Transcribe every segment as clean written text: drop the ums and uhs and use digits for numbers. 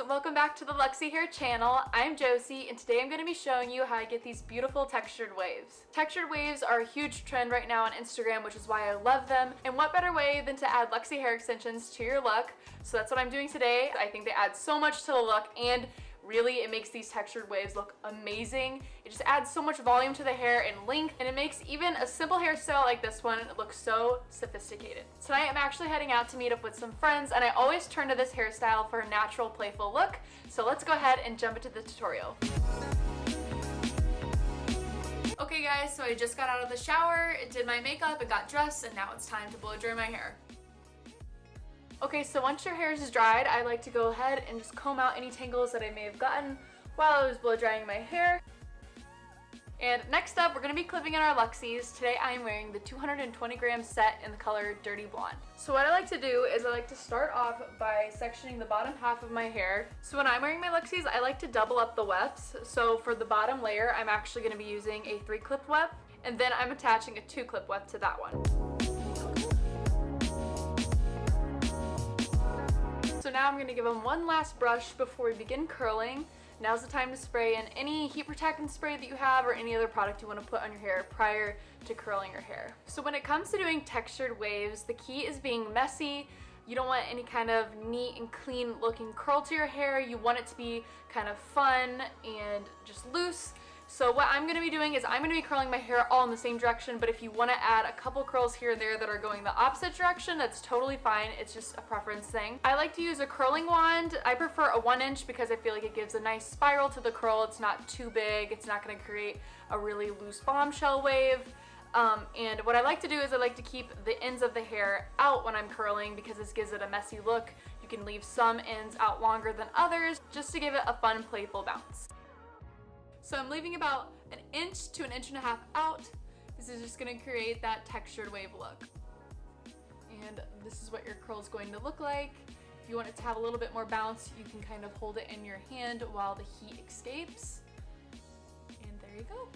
welcome back to the Luxy Hair channel. I'm Josie and today I'm going to be showing you how I get these beautiful textured waves. Textured waves are a huge trend right now on Instagram, which is why I love them. And what better way than to add Luxy hair extensions to your look? So that's what I'm doing today. I think they add so much to the look and really, it makes these textured waves look amazing. It just adds so much volume to the hair and length, and it makes even a simple hairstyle like this one look so sophisticated. Tonight I'm actually heading out to meet up with some friends, and I always turn to this hairstyle for a natural, playful look. So let's go ahead and jump into the tutorial. Okay guys, so I just got out of the shower, did my makeup, and got dressed, and now it's time to blow dry my hair. Okay, so once your hair is dried, I like to go ahead and just comb out any tangles that I may have gotten while I was blow drying my hair. And next up, we're going to be clipping in our Luxies. Today I am wearing the 220 gram set in the color Dirty Blonde. So what I like to do is I like to start off by sectioning the bottom half of my hair. So when I'm wearing my Luxies, I like to double up the wefts. So for the bottom layer, I'm actually going to be using a 3-clip weft, and then I'm attaching a 2-clip weft to that one. So now I'm going to give them one last brush before we begin curling. Now's the time to spray in any heat protectant spray that you have or any other product you want to put on your hair prior to curling your hair. So when it comes to doing textured waves, the key is being messy. You don't want any kind of neat and clean looking curl to your hair. You want it to be kind of fun and just loose. So what I'm going to be doing is I'm going to be curling my hair all in the same direction, but if you want to add a couple curls here and there that are going the opposite direction, that's totally fine. It's just a preference thing. I like to use a curling wand. I prefer a 1-inch because I feel like it gives a nice spiral to the curl. It's not too big. It's not going to create a really loose bombshell wave. And what I like to do is I like to keep the ends of the hair out when I'm curling because this gives it a messy look. You can leave some ends out longer than others just to give it a fun, playful bounce. So I'm leaving about 1 inch to 1.5 inches out. This is just going to create that textured wave look. And this is what your curl is going to look like. If you want it to have a little bit more bounce, you can kind of hold it in your hand while the heat escapes. And there you go.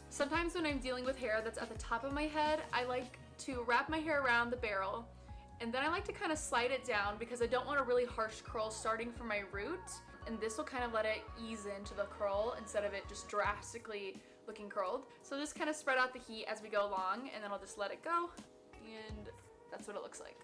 Sometimes when I'm dealing with hair that's at the top of my head, I like to wrap my hair around the barrel. And then I like to kind of slide it down because I don't want a really harsh curl starting from my root. And this will kind of let it ease into the curl instead of it just drastically looking curled. So just kind of spread out the heat as we go along, and then I'll just let it go, and that's what it looks like.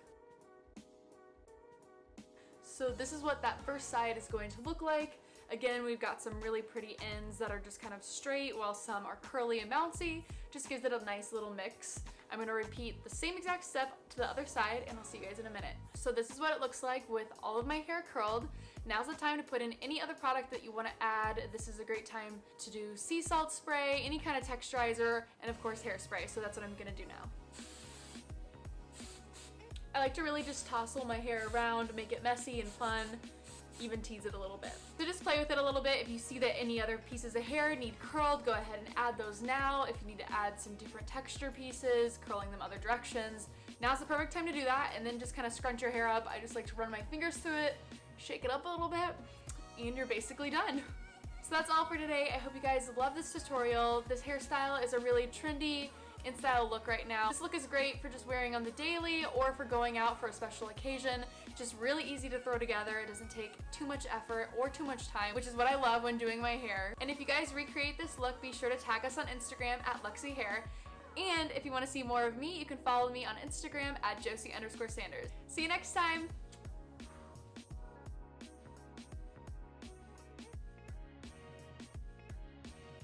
So this is what that first side is going to look like. Again, we've got some really pretty ends that are just kind of straight while some are curly and bouncy. Just gives it a nice little mix. I'm going to repeat the same exact step to the other side, and I'll see you guys in a minute. So this is what it looks like with all of my hair curled. Now's the time to put in any other product that you want to add. This is a great time to do sea salt spray, any kind of texturizer, and of course hairspray. So that's what I'm going to do now. I like to really just tousle my hair around, make it messy and fun, even tease it a little bit. So just play with it a little bit. If you see that any other pieces of hair need curled, go ahead and add those now. If you need to add some different texture pieces, curling them other directions, now's the perfect time to do that, and then just kind of scrunch your hair up. I just like to run my fingers through it, shake it up a little bit, and you're basically done. So that's all for today. I hope you guys love this tutorial. This hairstyle is a really trendy in style look right now. This look is great for just wearing on the daily or for going out for a special occasion. Just really easy to throw together. It doesn't take too much effort or too much time, which is what I love when doing my hair. And if you guys recreate this look, be sure to tag us on Instagram at Luxy Hair. And if you want to see more of me, you can follow me on Instagram at Josie_Sanders. See you next time!